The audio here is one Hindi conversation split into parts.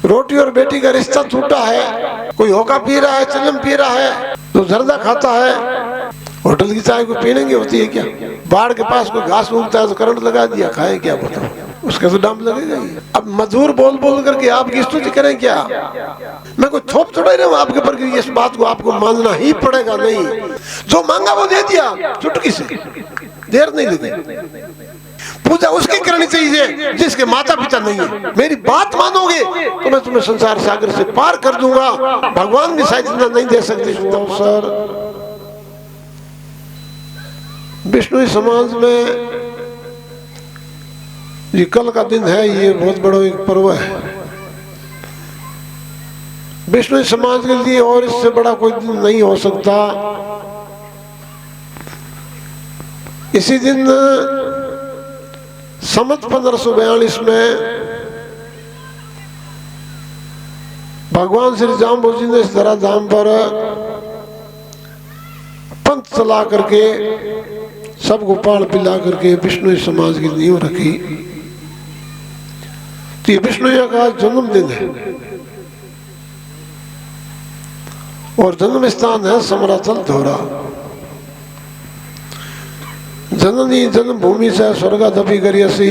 रोटी और बेटी का रिश्ता टूटा है। कोई होका पी रहा है, चिलम पी रहा है, तो जर्दा खाता है। होटल की चाय को पीने की होती है क्या? बाढ़ के पास कोई घास उगता है तो करंट लगा दिया, खाए क्या बताओ, उसका तो दाम लगेगा ही। अब मजदूर बोल बोल करके आपकी स्तुति करें क्या? मैं कोई थोप थोड़ा ही रहा हूं आपके पर कि इस बात को आपको मानना ही पड़ेगा। नहीं, जो मांगा वो दे दिया चुटकी से, देर नहीं लगी। पूजा उसकी करनी चाहिए जिसके माता पिता नहीं है। मेरी बात मानोगे तो मैं तुम्हें संसार सागर से पार कर दूंगा। भगवान भी शायद इतना नहीं दे सकते। सर, विष्णु समाज में ये कल का दिन है, ये बहुत बड़ा एक पर्व है विष्णु समाज के लिए, और इससे बड़ा कोई दिन नहीं हो सकता। इसी दिन संवत 1542 में भगवान श्री जाम्बू जी ने इस धरा धाम पर पंथ चला करके सबको पाल पिला करके विष्णु समाज की नींव रखी। तो ये विष्णु का जन्मदिन है और जन्म स्थान है समराचल धोरा। जननी जन्मभूमि से स्वर्गादपि गरियसी।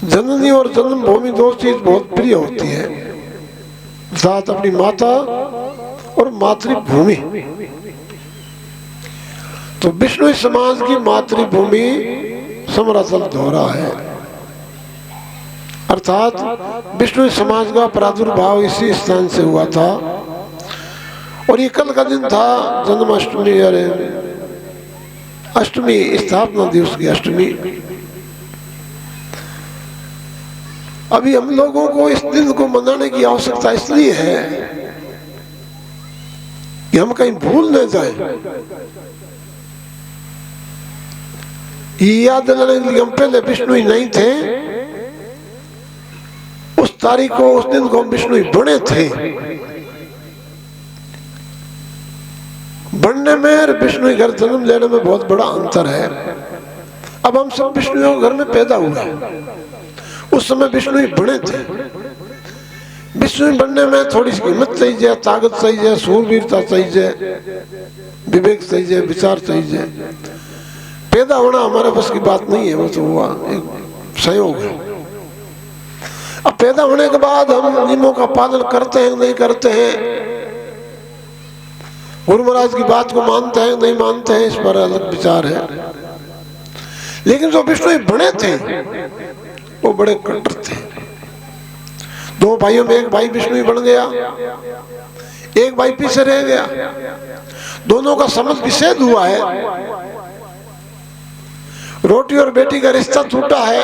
जननी और जन्मभूमि दो चीज बहुत प्रिय होती है, साथ अपनी माता और मातृभूमि। तो विष्णु समाज की मातृभूमि समराचल धोरा है, अर्थात विष्णु समाज का प्रादुर्भाव इसी स्थान से हुआ था। और ये कल का दिन था, जन्माष्टमी, अरे अष्टमी, स्थापना दिवस की अष्टमी। अभी हम लोगों को इस दिन को मनाने की आवश्यकता इसलिए है कि हम कहीं भूल न जाए। याद दिलाने के लिए हम पहले विष्णु ही नहीं थे, उस तारीख को, उस दिन को हम विष्णु ही बने थे। बनने में और विष्णु घर जन्म लेने में बहुत बड़ा अंतर है। अब हम सब विष्णु घर में पैदा हुए, उस समय विष्णु ही बने थे। विष्णु बनने में थोड़ी सी हिम्मत चाहिए, ताकत चाहिए, सूरवीरता चाहिए, विवेक चाहिए, विचार चाहिए। पैदा होना हमारे बस की बात नहीं है, वो तो हुआ एक संयोग है। अब पैदा होने के बाद हम नियमों का पालन करते हैं नहीं करते हैं, गुरु महाराज की बात को मानते हैं नहीं मानते हैं, इस पर अलग विचार है। लेकिन जो विष्णु बने थे वो बड़े कट्टर थे। दो भाइयों में एक भाई विष्णु बन गया, एक भाई पीछे रह गया। दोनों का समझ विच्छेद हुआ है। रोटी और बेटी का रिश्ता टूटा है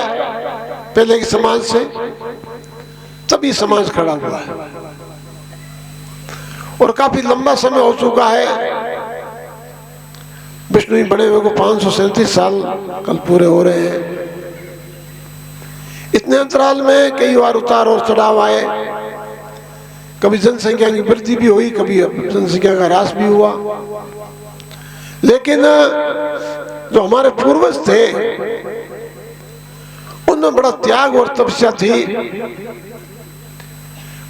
पहले के समाज से, तभी समाज खड़ा हुआ है। और काफी लंबा समय हो चुका है। विष्णु बने हुए को 537 साल कल पूरे हो रहे हैं। इतने अंतराल में कई बार उतार और चढ़ाव आए। कभी जनसंख्या की वृद्धि भी हुई, कभी जनसंख्या का ह्रास भी हुआ। लेकिन जो हमारे पूर्वज थे उनमें बड़ा त्याग और तपस्या थी।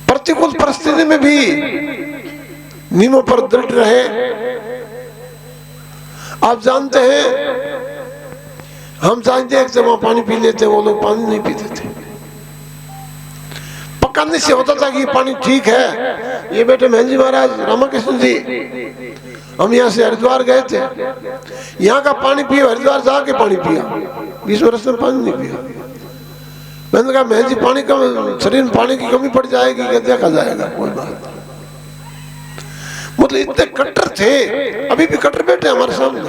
प्रतिकूल परिस्थिति में भी नियमों पर दृढ़ रहे। आप जानते हैं, हम जानते हैं कि जब पानी पी लेते वो लोग पानी नहीं पीते थे। पक्का से होता था कि पानी ठीक है। ये बेटे महंजी महाराज रामकृष्ण जी, हम यहाँ से हरिद्वार गए थे, यहाँ का पानी पिया, हरिद्वार जाके पानी पिया, 20 वर्ष में पानी नहीं पिया। मैंने कहा महंजी पानी कम, शरीर में पानी की कमी पड़ जाएगी, क्या देखा जाएगा, कोई बात। मतलब इतने कट्टर थे, अभी भी कट्टर बैठे हमारे सामने।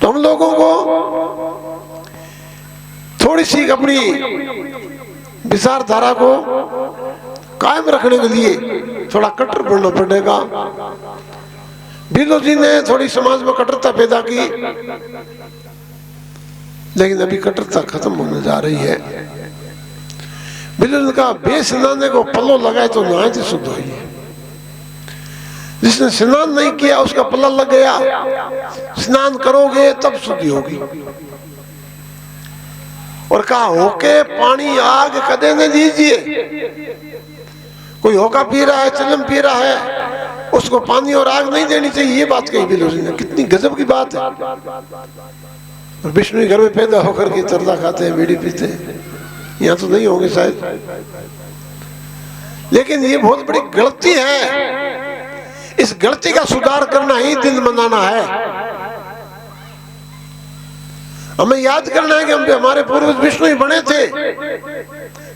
तो हम लोगों को थोड़ी सी अपनी विचारधारा को कायम रखने के लिए थोड़ा कट्टर बनना पड़ेगा। बिरलो जी ने थोड़ी समाज में कट्टरता पैदा की, लेकिन अभी कट्टरता खत्म होने जा रही है। बिरलो ने कहा बेस नहाने को पल्लो लगाए तो नहाए तो शुद्ध हुई है। जिसने स्नान नहीं किया उसका पल्ला लग गया, स्नान करोगे तब शुद्धि होगी। और कहा होके पानी आग कदे न दीजिए। कोई होका पी रहा है, चिलम पी रहा है, उसको पानी और आग नहीं देनी चाहिए, ये बात कही बिलोरी ने। कितनी गजब की बात है। और विष्णु घर में पैदा होकर के चरदा खाते हैं, बीड़ी पीते हैं। यहाँ तो नहीं होंगे शायद, लेकिन ये बहुत बड़ी गलती है। इस गलती का सुधार करना ही दिन मनाना है। हमें याद करना है कि हमारे पूर्वज विष्णु ही बने थे।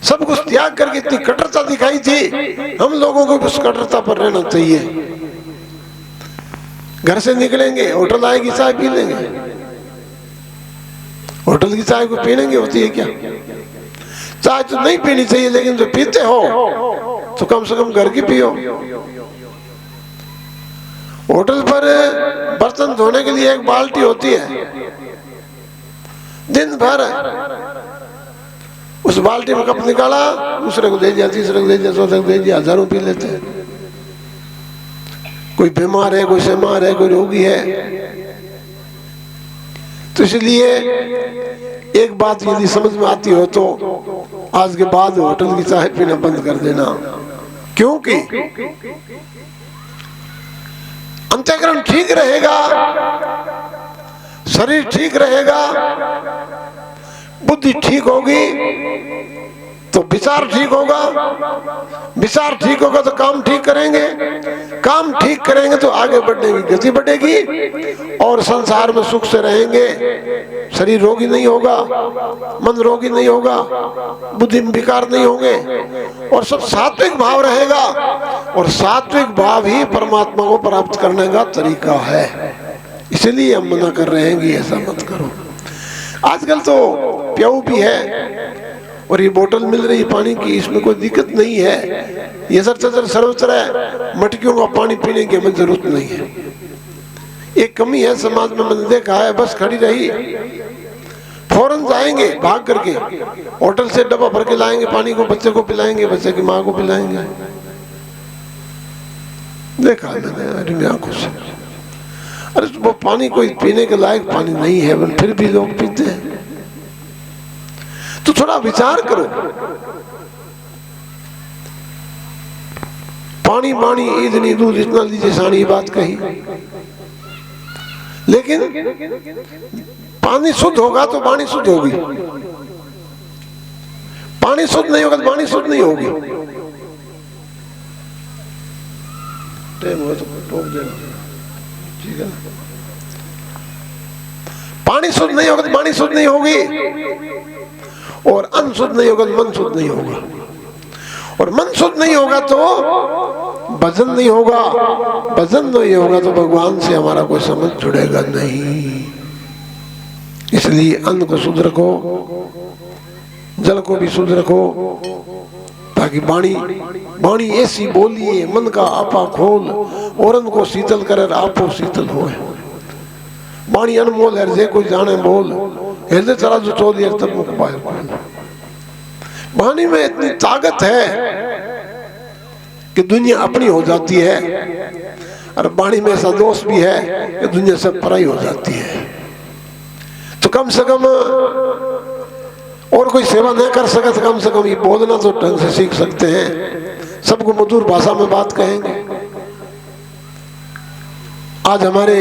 सब कुछ त्याग करके इतनी कट्टरता दिखाई थी। हम लोगों को उस कट्टरता पर रहना चाहिए। घर से निकलेंगे, होटल आएगी, चाय पी लेंगे। होटल की चाय को पीनेंगे होती है क्या? चाय तो नहीं पीनी चाहिए, लेकिन जो पीते हो तो कम से कम घर की पियो। होटल पर बर्तन धोने के लिए एक बाल्टी होती है, दिन भर उस बाल्टी में कप निकाला, दूसरे को दे दिया, तीसरे को दे दिया, चौथे को दे दिया, हजारों पी लेते हैं। कोई बीमार है, कोई सेमार है, कोई रोगी है। तो इसलिए एक बात यदि समझ में आती हो तो आज के बाद होटल की चाय पीना बंद कर देना। क्योंकि अंतःकरण ठीक रहेगा, शरीर ठीक रहेगा, बुद्धि ठीक होगी तो विचार ठीक होगा, विचार ठीक होगा तो काम ठीक करेंगे, काम ठीक करेंगे तो आगे बढ़ने की गति बढ़ेगी और संसार में सुख से रहेंगे। शरीर रोगी नहीं होगा, मन रोगी नहीं होगा, बुद्धि में विकार नहीं होंगे और सब सात्विक भाव रहेगा। और सात्विक भाव ही परमात्मा को प्राप्त करने का तरीका है। इसलिए हम मना कर रहे हैं कि ऐसा मत करो। आजकल तो प्याऊ भी है और ये बोतल मिल रही पानी की, इसमें कोई दिक्कत नहीं है। ये सर्वत्र है, मटकियों का पानी पीने की हमें जरूरत नहीं है। एक कमी है समाज में, मैंने देखा है। बस खड़ी रही, फौरन जाएंगे भाग करके होटल से डब्बा भर के लाएंगे पानी को, बच्चे को पिलाएंगे, बच्चे की माँ को पिलाएंगे। देखा मैंने अपनी आंखों से। अरे वो पानी कोई पीने के लायक पानी नहीं है, फिर भी लोग पीते हैं। तो थोड़ा विचार करो। पानी पानी इतनी दूध इतना लीजिए, सारी बात कही। लेकिन पानी शुद्ध होगा तो वाणी शुद्ध होगी, पानी शुद्ध नहीं होगा तो वाणी शुद्ध नहीं होगी। टाइम हो तो टोक देना, ठीक है। पानी शुद्ध नहीं होगा तो वाणी शुद्ध नहीं होगी और अन्न शुद्ध नहीं होगा तो मन शुद्ध नहीं होगा और मन शुद्ध नहीं होगा तो भजन नहीं होगा, भजन नहीं होगा तो भगवान से हमारा कोई संबंध जुड़ेगा नहीं। इसलिए अन्न को शुद्ध रखो, जल को भी शुद्ध रखो, ताकि वाणी ऐसी बोलिए मन का आपा खोल और अन्न को शीतल करे आपो शीतल होए। वाणी अनमोल हृदय को जाने बोल, हृदय चला जो चोल तब मुख पाए। वाणी में इतनी ताकत है कि दुनिया अपनी हो जाती है और वाणी में ऐसा दोष भी है कि दुनिया से पराई हो जाती है। तो कम से कम और कोई सेवा नहीं कर सके तो कम से कम ये बोलना तो ढंग से सीख सकते हैं। सबको मधुर भाषा में बात कहेंगे। आज हमारे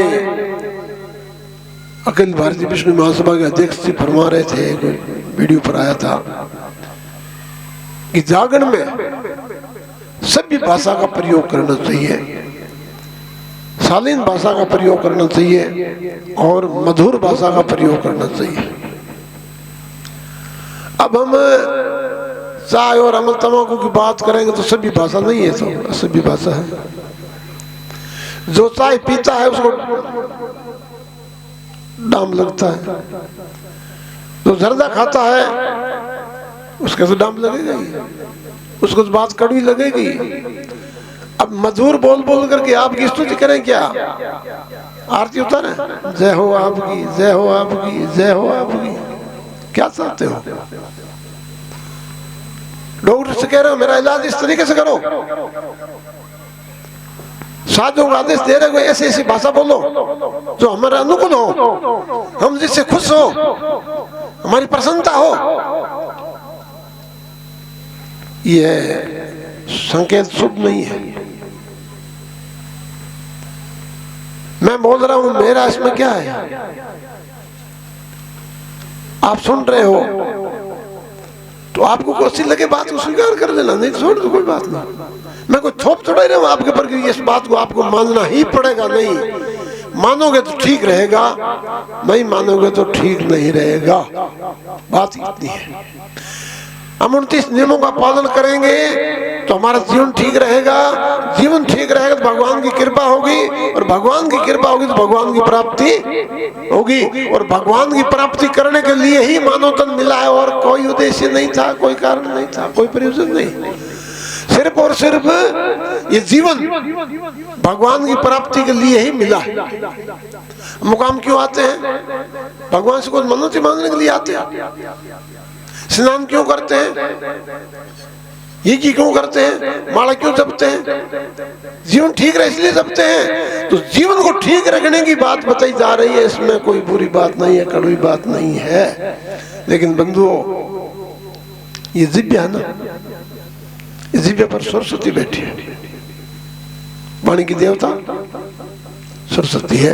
अखिल भारतीय विष्णु महासभा के अध्यक्ष जी फरमा रहे थे, कोई वीडियो पर आया था कि जागरण में सभ्य भाषा का प्रयोग करना चाहिए, शालीन भाषा का प्रयोग करना चाहिए और मधुर भाषा का प्रयोग करना चाहिए। अब हम चाय और अमल तमाकू की बात करेंगे तो सभ्य भाषा नहीं है, तो असभ्य भाषा है। जो चाय पीता है उसको डाम लगता है, जो जर्दा खाता है उसके तो डाम लगेगा ही, उसको तो बात कड़वी लगेगी। अब मधुर बोल बोल करके आपकी स्तुति करें क्या? आरती उतारे, जय हो आपकी, जय हो आपकी, जय हो आपकी। क्या चाहते हो? डॉक्टर से कह रहे हो मेरा इलाज इस तरीके से करो, साधुओं का आदेश दे रहे हो, ऐसी ऐसी भाषा बोलो जो हमारे अनुकूल हो, हम जिससे खुश हो, हमारी प्रसन्नता हो। यह संकेत शुभ नहीं है। मैं बोल रहा हूं, मेरा इसमें क्या है? आप सुन रहे हो तो आपको कोई लगे बात को स्वीकार कर देना, नहीं छोड़ दो, कोई बात नहीं। मैं कोई थोप थोड़ा ही रहा हूं आपके ऊपर कि इस बात को आपको मानना ही पड़ेगा। नहीं मानोगे तो ठीक रहेगा, नहीं मानोगे तो ठीक नहीं रहेगा। बात इतनी है। हम 29 नियमों का पालन करेंगे तो हमारा जीवन ठीक रहेगा। जीवन ठीक रहेगा तो भगवान की कृपा होगी, और भगवान की कृपा होगी तो भगवान की प्राप्ति होगी। और भगवान की प्राप्ति करने के लिए ही मानव तन मिला है, और कोई उद्देश्य नहीं था, कोई कारण नहीं था, कोई प्रयोजन नहीं। सिर्फ और सिर्फ ये जीवन भगवान की प्राप्ति के लिए ही मिला है। मुकाम क्यों आते हैं? भगवान से कुछ मन्नतें मांगने के लिए आते हैं। स्नान क्यों करते हैं? ये क्यों करते हैं? माला क्यों जपते हैं? जीवन ठीक रहे इसलिए जपते हैं। तो जीवन को ठीक रखने की बात बताई जा रही है, इसमें कोई बुरी बात नहीं है, कड़वी बात नहीं है। लेकिन बंधुओं, ये जिव्या है ना, इस जिव्या पर सरस्वती बैठी है। वाणी की देवता सरस्वती है,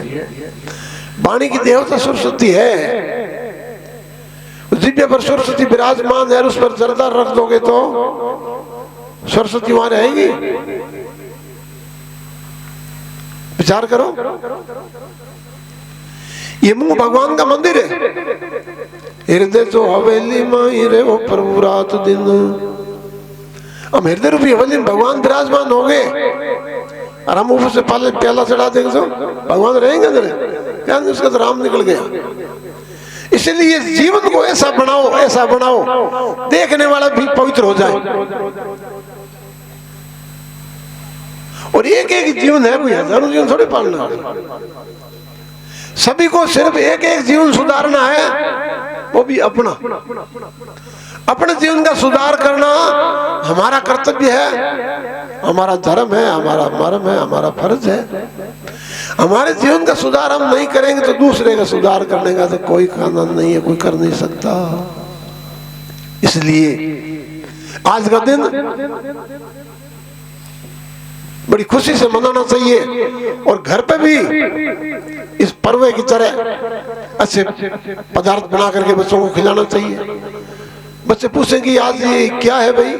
वाणी की देवता सरस्वती है। जिव्या पर सरस्वती विराजमान है, उस पर जरदार रख दोगे तो सरस्वती वहां रहेगी? विचार करो। ये मुंह भगवान का मंदिर है। हृदय जो हवेली में रे वो प्रभु रात दिन। हम हृदय रूपी हवेली में भगवान विराजमान हो गए, और हम ऊपर से पहले प्याला चढ़ा देंगे तो भगवान रहेंगे अंदर? क्या उसका तो राम निकल गया। इसलिए जीवन को ऐसा बनाओ, ऐसा बनाओ देखने वाला भी पवित्र हो जाए। और एक एक जीवन है, कोई हजारों जीवन थोड़े पालना है। सभी को सिर्फ एक एक जीवन सुधारना है, वो भी अपना। अपने जीवन का सुधार करना हमारा कर्तव्य है, हमारा धर्म है, हमारा मर्म है, हमारा फर्ज है। हमारे जीवन का सुधार हम नहीं करेंगे तो दूसरे का सुधार करने का तो कोई कानून नहीं है, कोई कर नहीं सकता। इसलिए आज का दिन बड़ी खुशी से मनाना चाहिए, और घर पे भी इस पर्व की तरह अच्छे पदार्थ बना करके बच्चों को खिलाना चाहिए। बच्चे पूछेंगे आज ये क्या है भाई?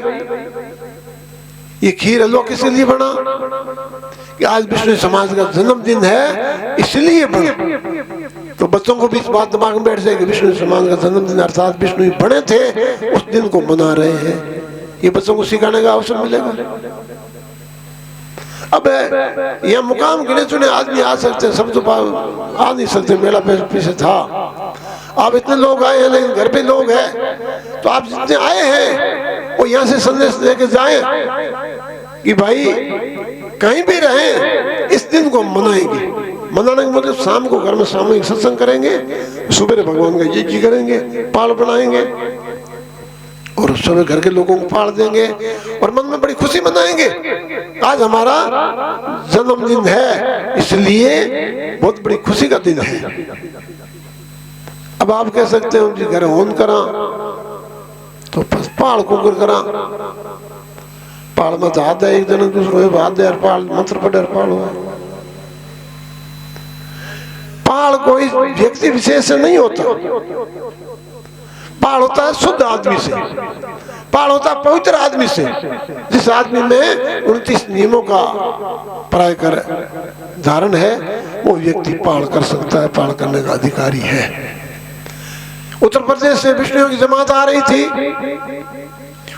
ये खीर हलवा किस लिए बना? कि आज विष्णु समाज का जन्मदिन है इसलिए बना। तो बच्चों को भी इस बात दिमाग में बैठ जाएगी, विष्णु समाज का जन्मदिन अर्थात विष्णु बने थे, उस दिन को मना रहे हैं। ये बच्चों को सिखाने का अवसर मिलेगा। अब यह मुकाम गिने चुने आदमी आ सकते, सब तो आ नहीं सकते, मेला पीछे था। आप इतने लोग आए हैं, लेकिन घर पे लोग हैं, तो आप जितने आए हैं वो यहाँ से संदेश लेके जाएं कि भाई कहीं भी रहें इस दिन को मनाएंगे। मनाने का मतलब शाम को घर में सामूहिक सत्संग करेंगे, सुबह भगवान का यज्ञ करेंगे, पाल बनाएंगे, और सुबह घर के लोगों को पाल देंगे, और मन में बड़ी खुशी मनाएंगे। आज हमारा जन्मदिन है, इसलिए बहुत बड़ी खुशी का दिन है। अब आप कह सकते हो जी घर होन करा तो पहाड़ कुकर करा, पहाड़ में हाथ है एक जन दूसरे हाथ दे, पहाड़ मंत्र पढ़े पहाड़ हुआ। पहाड़ कोई व्यक्ति विशेष से नहीं होता, पहाड़ होता है शुद्ध आदमी से, पहाड़ होता है पवित्र आदमी से, जिस आदमी में 29 नियमों का प्राय कर धारण है, वो व्यक्ति पहाड़ कर सकता है, पहाड़ करने का अधिकारी है। उत्तर प्रदेश से विष्णु की जमात आ रही थी,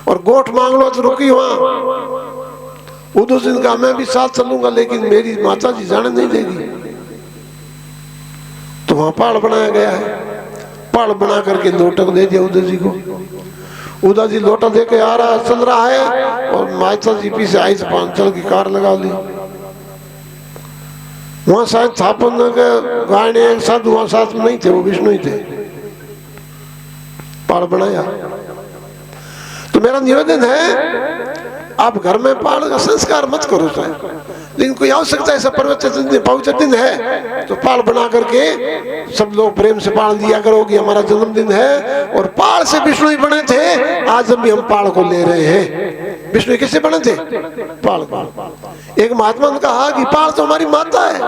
और गोठ मांग लो तो रुकी वहां। उदो दिन का मैं भी साथ चलूंगा, लेकिन मेरी माता जी जाने नहीं देगी। तो वहां पहाड़ बनाया गया है, पहाड़ बना करके लोटा को दे दिया उदय जी को। उदय जी लोटा दे के आ रहा है, चल रहा है, और माता जी पीछे आई तो पांचल की कार लगा ली। वहां शायद थापन गाने एक साथ वहां साथ में नहीं थे, वो विष्णु ही थे। पहाड़ बनाया। तो मेरा निवेदन है, आप घर में पहाड़ का संस्कार मत करो। लेकिन कोई आवश्यकता ऐसा पवित्र दिन है तो पाल बना करके सब लोग प्रेम से पाल दिया करो कि हमारा जन्मदिन है। और पाल से विष्णु ही बने थे, आज भी हम पाल को ले रहे हैं। विष्णु किससे बने थे? पाल को। एक महात्मा ने कहा कि पाल तो हमारी माता है,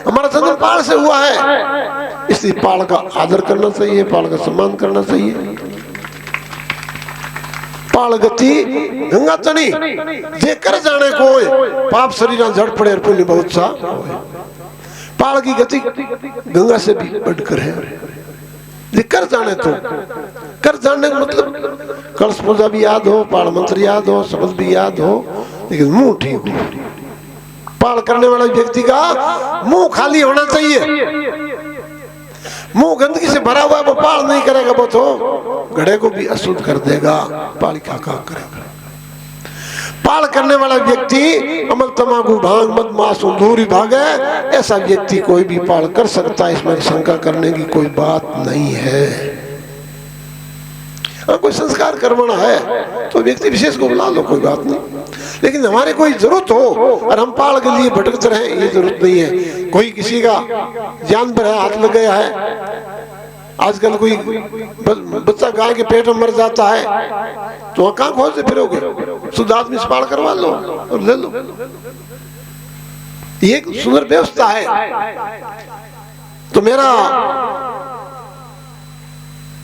हमारा जन्म पाल से हुआ है, इसलिए पाल का आदर करना चाहिए, पाल का सम्मान करना चाहिए। पाल गति गंगा तनी जे कर जाने कोई, पाप शरीर जड़ पड़े और पुण्य बहुत सा। पाल की गति गंगा से भी बढ़कर है। जे कर जाने तो कर जाने का मतलब कलश पूजा भी याद हो, पाल मंत्र याद हो, शब्द भी याद हो, लेकिन मुंह ठीक हो। पाल करने वाले व्यक्ति का मुंह खाली होना चाहिए। मुंह गंदगी से भरा हुआ वो पाल नहीं करेगा, वो तो घड़े को भी अशुद्ध कर देगा। पाल क्या करेगा? पाल करने वाला व्यक्ति अमल तमाकू भांग मद मांस दूरी भागे, ऐसा व्यक्ति कोई भी पाल कर सकता है, इसमें शंका करने की कोई बात नहीं है। हाँ, कोई संस्कार करवाना है तो व्यक्ति विशेष को बुला लो, कोई बात नहीं। लेकिन हमारे कोई जरूरत हो और हम पाल के लिए भटकते रहे, ये जरूरत नहीं है। कोई किसी का जान पर हाथ लग गया है, आजकल कोई बच्चा गाय के पेट में मर जाता है तो वहां कहां खोजते फिरोगे? शुद्ध आदमी से पाल करवा लो और ले लो। ये एक सुंदर व्यवस्था है। तो मेरा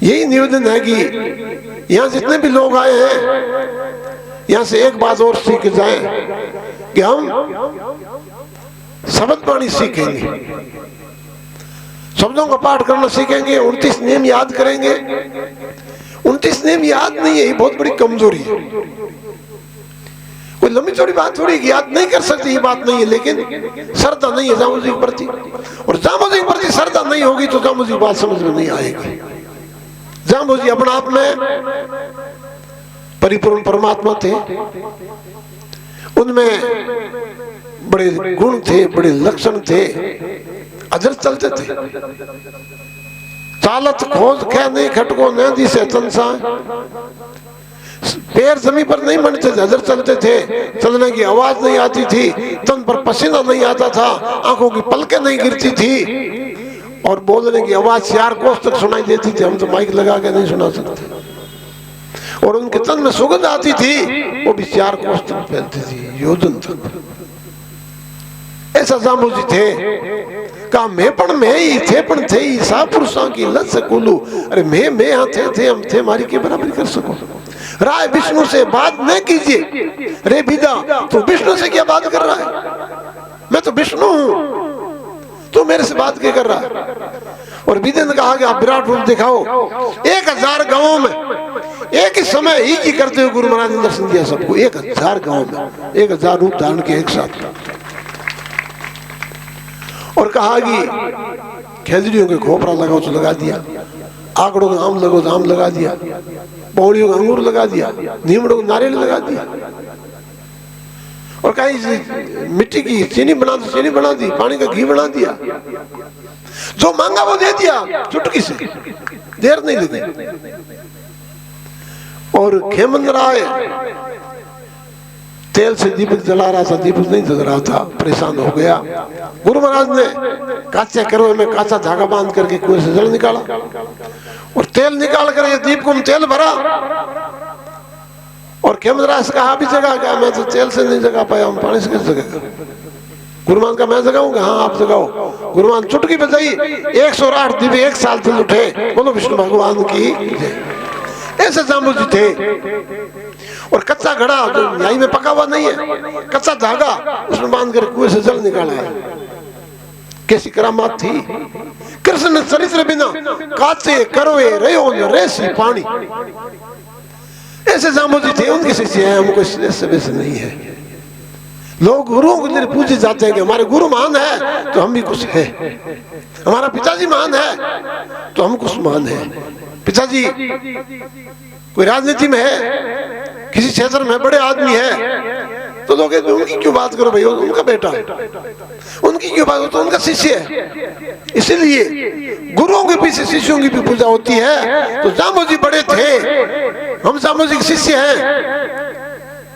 यही निवेदन है कि यहाँ जितने भी लोग आए हैं, यहाँ से एक बात और सीख जाएं कि हम शब्द वाणी सीखेंगे, शब्दों का पाठ करना सीखेंगे, 29 नियम याद करेंगे। 29 नियम याद नहीं है, ये बहुत बड़ी कमजोरी है। कोई लंबी चौड़ी बात थोड़ी याद नहीं कर सकती, ये बात नहीं है, लेकिन श्रद्धा नहीं है जामोद जी के प्रति, और जामोद जी के प्रति श्रद्धा नहीं होगी तो जामोद जी की बात समझ में नहीं आएगी। जामोद जी अपने आप में परिपूर्ण परमात्मा थे, उनमें बड़े गुण थे, बड़े लक्षण थे, अजर चलते थे। चालत खोज खे नहीं खटको नदी से तनसा, पैर जमीन पर नहीं बनते थे, अजर चलते थे। चलने की आवाज नहीं आती थी, तन पर पसीना नहीं आता था, आंखों की पलकें नहीं गिरती थी, और बोलने की आवाज 4 कोस तक सुनाई देती थी। हम तो माइक लगा के नहीं सुना सकते। और उनके तन में सुगंध आती थी, वो भी 4 कोस तक फैलती थी, योजन तक। ऐसा जामोद जी थे। कहा मैं पण मैं ही थे, पण थे ही सा पुरुषों की लत से कुलू। अरे मैं यहाँ थे हम थे, हमारी के बराबरी कर सको। राय विष्णु से बात न कीजिए। रे बिदा, तू विष्णु से क्या बात कर रहा है? मैं तो विष्णु हूँ, तू मेरे से बात क्या कर रहा है? और विदे ने कहा कि आप विराट रूप दिखाओ। 1000 गांवों में एक ही समय ही की करते हुए गुरु महाराज ने दर्शन दिया सबको। 1000 गांवों में 1000 रूप धारण के एक साथ। और कहा कि खेजड़ियों के खोपरा लगाओ तो लगा दिया, आकड़ों का आम लगाओ तो आम लगा दिया, पौड़ियों का अंगूर लगा दिया, नीमड़ों को नारियल लगा दिया। और कहीं मिट्टी की चीनी बना दो, चीनी बना दी, पानी का घी बना दिया, जो मांगा वो दे दिया चुटकी से, देर नहीं लगी। और खेमंद राय तेल से दीपक जला रहा था, दीपक नहीं जल रहा था, परेशान हो गया। गुरु महाराज ने काचे करो में काचा धागा बांध करके कुएं से जल निकाला और तेल निकाल कर ये दीप को तेल भरा। और खेमंदराज से कहा, अभी जगा क्या? मैं तो तेल से नहीं जगा पाया, हम पानी से कैसे जगेगा? गुरुमान का मैं जगाऊंगा? हाँ आप जगाओ। गुरुमान चुटकी बजाई, 108 दीप एक साल से उठे। बोलो विष्णु भगवान की। ऐसे जामोद जी थे। और कच्चा घड़ा जो न्याय में पका हुआ नहीं है, कच्चा धागा उसमें बांध कर कुएं से जल निकाला है। कैसी करामात थी। कृष्ण ने चरित्र बिना काचे करोए रहो रेसी पानी। ऐसे जामोद जी थे, उनके शिष्य हैं, हमको ऐसे वैसे नहीं है। लोग गुरुओं को लिए पूछे जाते हैं कि हमारे गुरु महान है तो हम भी कुछ है, हमारा पिताजी महान है तो हम कुछ महान है। पिताजी कोई राजनीति में है, किसी क्षेत्र में बड़े आदमी है तो लोग उनकी क्यों बात करो भाई, उनका बेटा है, उनकी क्यों बात हो, तो उनका शिष्य है। इसीलिए गुरुओं के पीछे शिष्यों की भी पूजा होती है। तो जामोद जी बड़े थे, हम जामोद जी के शिष्य हैं,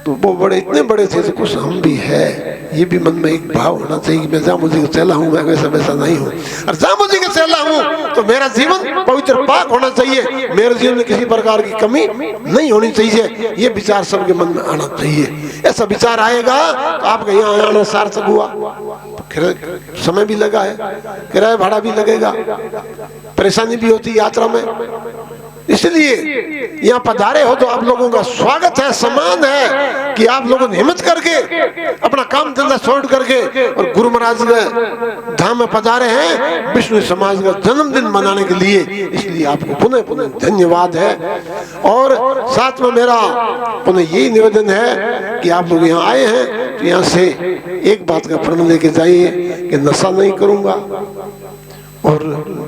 तो वो बड़े इतने बड़े थे तो कुछ हम भी है। ये भी मन में एक भाव होना चाहिए कि मैं जामुन जी का चेला हूँ, मैं वैसा वैसा नहीं हूँ। और जामुन जी का चेला हूँ तो मेरा जीवन पवित्र पाक होना चाहिए, मेरे जीवन में किसी प्रकार की कमी नहीं होनी चाहिए। ये विचार सबके मन में आना चाहिए। ऐसा विचार आएगा तो आपका यहाँ आना सार्थक हुआ। समय भी लगा है, किराया भाड़ा भी लगेगा, परेशानी भी होती यात्रा में, इसलिए यहाँ पधारे हो तो आप लोगों का स्वागत है, सम्मान है कि आप लोगों ने हिम्मत करके अपना काम धंधा छोड़ करके और गुरु महाराज के धाम में पधारे हैं विष्णु समाज का जन्मदिन मनाने के लिए। इसलिए आपको पुनः पुनः धन्यवाद है। और साथ में मेरा पुनः यही निवेदन है कि आप लोग यहाँ आए हैं तो यहाँ से एक बात का प्रण लेके जाइए कि नशा नहीं करूंगा और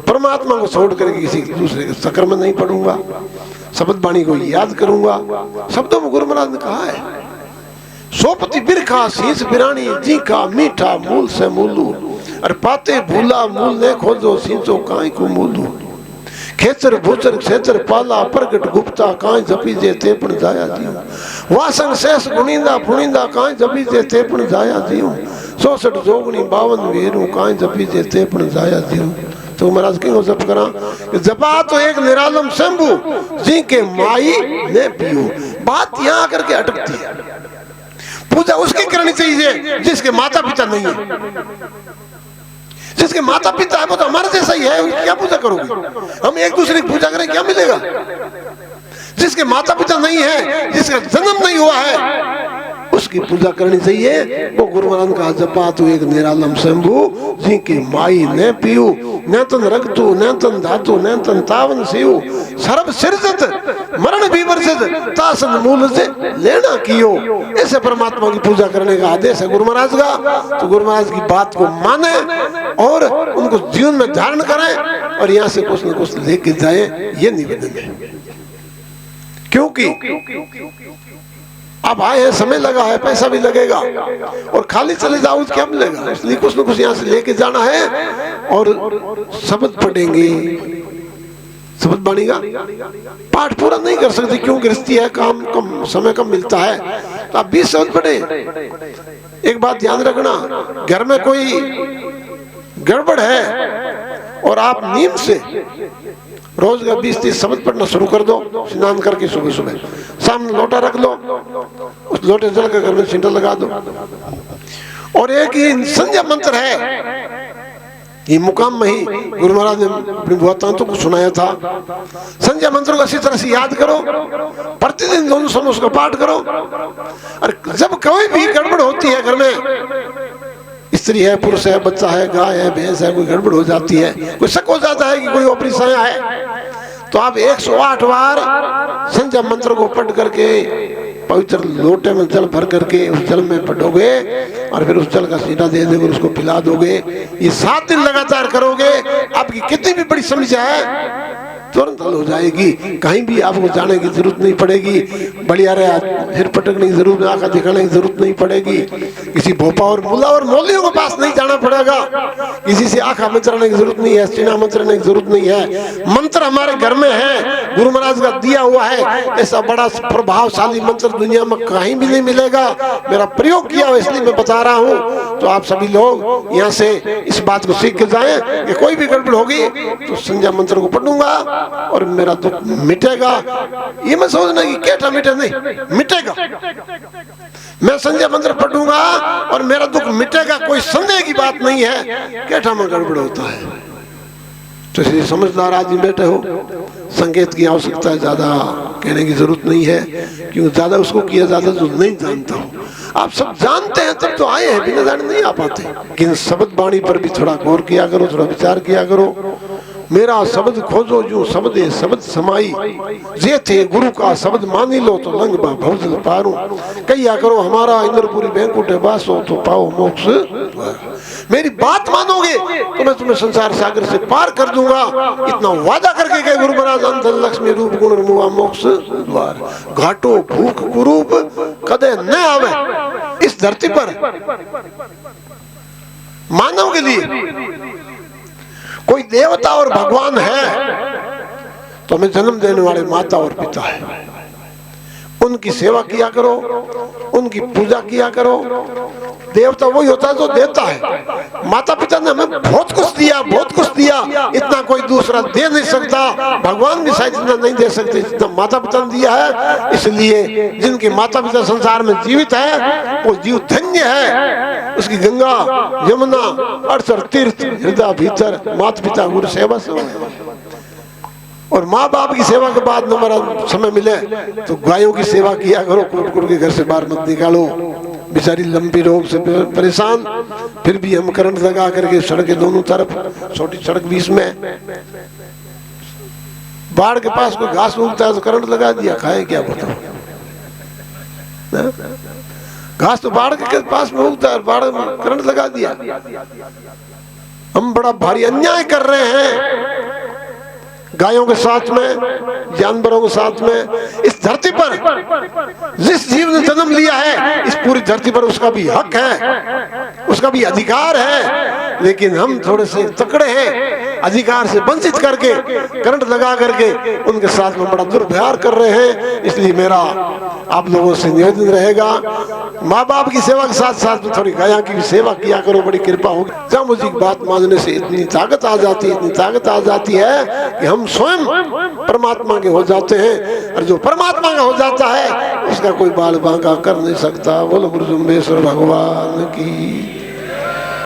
परमात्मा को छोड़ करके किसी दूसरे के चक्कर में नहीं पड़ूंगा, शब्द वाणी को याद करूंगा। शब्दों में गुरु महाराज ने कहा है, सोपति बिरखा शीश बिरानी जी का मीठा मूल से मूलू, और पाते भूला मूल ने खोजो सींचो काई को मूलू, खेचर भूचर क्षेत्र पाला प्रगट गुप्ता काई जपी जे ते पण जाया दियो, वासंग शेष गुणिंदा फुणिंदा काई जपी जे ते पण जाया दियो, 64 जोगनी 52 वीरू काई जपी जे ते पण जाया दियो। तो महाराज क्यों जप करा? जपा तो एक निरालम शंभु जी के माई ने पियो। बात यहाँ आकर के अटकती है। पूजा उसकी करनी चाहिए जिसके माता पिता नहीं है। जिसके माता पिता है वो तो हमारे जैसा ही है, क्या पूजा करोगे? हम एक दूसरे की पूजा करें क्या मिलेगा? जिसके माता पिता नहीं है, जिसका जन्म नहीं हुआ है, उसकी पूजा करनी चाहिए। वो गुरु महाराज का जपा तो एक निरालम शंभु जी की माई ने पियू, नैतन रक्तु नैतन धातु नैतन तावन सियु, सर्व सिरजत मरण भी वर्जित तासन मूल से लेना कियो। ऐसे परमात्मा की पूजा करने का आदेश है गुरु महाराज का। तो गुरु महाराज की बात को माने और उनको जीवन में धारण करें और यहाँ से कुछ न कुछ लेके जाए, ये निवेदन है। क्योंकि अब आए हैं, समय लगा है, पैसा भी लगेगा और खाली चले जाओ तो क्या मिलेगा? इसलिए कुछ न कुछ यहाँ से लेके जाना है और शब्द पढ़ेंगे। शब्द वाणी का पाठ पूरा नहीं कर सकते क्यों? गृहस्थी है, काम कम, समय कम मिलता है, तो आप 20 शब्द पढ़े। एक बात ध्यान रखना, घर में कोई गड़बड़ है और आप नींद से रोज का 20-30 शब्द पढ़ना शुरू कर दो। स्नान करके सुबह सुबह सामने लोटा रख लो, उस लोटे जल के घर में सिंटर लगा दो। और एक ही संध्या मंत्र है, ये मुकाम में ही गुरु महाराज ने अपनी बुआतांतों को सुनाया था। संध्या मंत्र को अच्छी तरह से याद करो, प्रतिदिन दोनों समय उसका पाठ करो। और जब कोई भी गड़बड़ होती है घर में, स्त्री है, पुरुष है, बच्चा है, गाय है, भैंस है, कोई गड़बड़ हो जाती है, कोई शक हो जाता है कि कोई ऊपरी साया है, तो आप 108 बार संध्या मंत्र को पढ़ करके पवित्र लोटे में जल भर करके उस जल में पढ़ोगे और फिर उस जल का सीधा दे दोगे, उसको पिला दोगे। ये 7 दिन लगातार करोगे, आपकी कितनी भी बड़ी समस्या है तुरंत हल हो जाएगी। कहीं भी आपको जाने की जरूरत नहीं पड़ेगी, बढ़िया रहे फिर पटकने की जरूरत, आंखा दिखाने की जरूरत नहीं पड़ेगी, किसी भोपा और मुल्ला और मौलियों के पास नहीं जाना पड़ेगा, किसी से आंखा मंत्राने की जरूरत नहीं है, सीना मंत्राने की जरूरत नहीं है। मंत्र हमारे घर में है, गुरु महाराज का दिया हुआ है। ऐसा बड़ा प्रभावशाली मंत्र दुनिया में कहीं भी नहीं मिलेगा। मेरा प्रयोग किया हुआ इसलिए मैं बता रहा हूँ। तो आप सभी लोग यहाँ से इस बात को सीख के जाएं कि कोई भी गड़बड़ होगी तो संध्या मंत्र को पढ़ूंगा और मेरा दुख मिटेगा। ये मैं सोचना कि केठा मिटे, नहीं मिटेगा। मैं संध्या मंत्र पढ़ूंगा और मेरा दुख मिटेगा, कोई संदेह की बात नहीं है। केठा में गड़बड़ होता है। तो इसलिए समझदार आदमी बैठे हो, संकेत की आवश्यकता है, ज्यादा कहने की जरूरत नहीं है, क्योंकि ज्यादा उसको किया ज्यादा जो नहीं जानता हो। आप सब जानते हैं तब तो आए हैं, बिना जाने नहीं आ पाते। लेकिन शब्द वाणी पर भी थोड़ा गौर किया करो, थोड़ा विचार किया करो। मेरा शब्द खोजो जो शब्द शब्द समाई, जे थे गुरु का शब्द मानी लो तो लंग बा भवजल पारू। कहिया करो हमारा इंद्रपुरी बैंकुट वासो तो पाओ मोक्ष। मेरी बात मानोगे तो मैं तुम्हें संसार सागर से पार कर दूंगा, इतना वादा करके गए गुरु महाराज। अंधन लक्ष्मी रूप गुण मुआ मोक्ष द्वार, घाटो भूख कुरूप कदे न आवे इस धरती पर। मानव के लिए कोई देवता और भगवान है तो हमें जन्म देने वाले माता और पिता है। उनकी सेवा किया करो, उनकी पूजा किया करो। देवता वही होता है जो देता है। माता पिता ने हमें बहुत कुछ दिया, बहुत कुछ दिया, इतना कोई दूसरा दे नहीं सकता। भगवान भी शायद इतना नहीं दे सकते जितना माता पिता ने दिया है। इसलिए जिनके माता पिता संसार में जीवित है वो जीव धन्य है। उसकी गंगा यमुना 68 तीर्थ हृदय भीतर माता पिता गुरु सेवा से। और माँ बाप की सेवा के बाद नंबर समय मिले तो गायों की सेवा किया करो। कुट के घर से बाहर मत निकालो, बेचारी लंबी रोग से परेशान। फिर भी हम करंट लगा करके सड़क के दोनों तरफ, छोटी सड़क बीच में, बाढ़ के पास कोई घास उगता है तो करंट लगा दिया, खाए क्या बताओ। घास तो बाढ़ के पास में उगता है, बाढ़ में करंट लगा दिया। हम बड़ा भारी अन्याय कर रहे हैं गायों के साथ में, जानवरों के साथ में। इस धरती पर जिस जीव ने जन्म लिया है, इस पूरी धरती पर उसका भी हक है, उसका भी अधिकार है। लेकिन हम थोड़े से तकड़े हैं, अधिकार से वंचित करके करंट लगा करके उनके साथ में बड़ा दुर्व्यवहार कर रहे हैं। इसलिए मेरा आप लोगों से निवेदन रहेगा, माँ बाप की सेवा के साथ साथ में थोड़ी गायों की भी सेवा किया करो, बड़ी कृपा होगी। जब मुझे बात मानने से इतनी ताकत आ जाती है, इतनी ताकत आ जाती है कि हम स्वयं परमात्मा के हो जाते हैं। और जो परमात्मा का हो जाता है उसका कोई बाल बांका कर नहीं सकता। बोलो गुरु जुम्बेश्वर भगवान की।